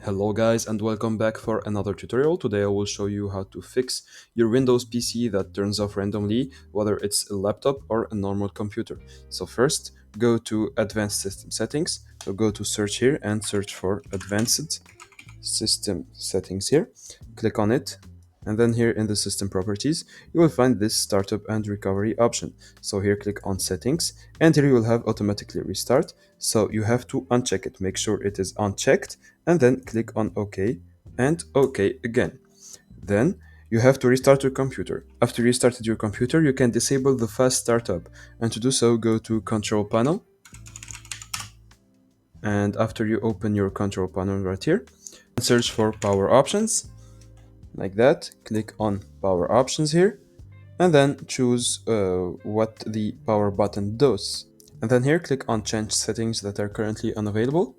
Hello guys and welcome back for another tutorial. Today I will show you how to fix your Windows PC that turns off randomly, whether it's a laptop or a normal computer. So first, go to Advanced System Settings. So go to search here and search for Advanced System Settings here. Click on it, and then here in the System Properties, you will find this Startup and Recovery option. So here click on Settings, and here you will have Automatically Restart. So you have to uncheck it, make sure it is unchecked, and then click on OK and OK again. Then you have to restart your computer. After you restarted your computer, you can disable the fast startup, and to do so, go to Control Panel, and after you open your Control Panel right here, search for Power Options, like that. Click on Power Options here, and then choose what the power button does. And then here click on Change Settings that are currently unavailable,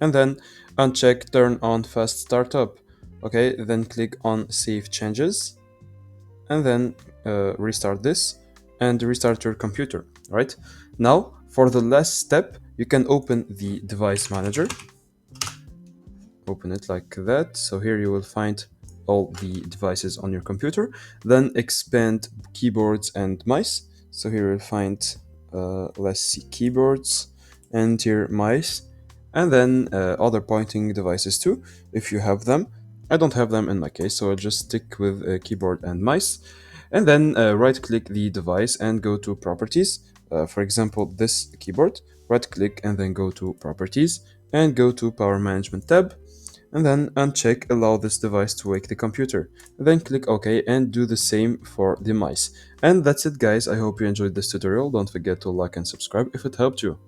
and then uncheck Turn on Fast Startup. Okay, then click on Save Changes, and then restart this and restart your computer. Right now, for the last step, you can open the Device Manager. Open it like that. So here you will find all the devices on your computer. Then expand keyboards and mice. So here you'll find, let's see, keyboards, and here mice, and then other pointing devices too, if you have them. I don't have them in my case, so I'll just stick with keyboard and mice. And then right click the device and go to Properties. For example, this keyboard, right click and then go to Properties and go to Power Management tab, and then uncheck Allow this device to wake the computer. Then click OK and do the same for the mice. And that's it guys, I hope you enjoyed this tutorial. Don't forget to like and subscribe if it helped you.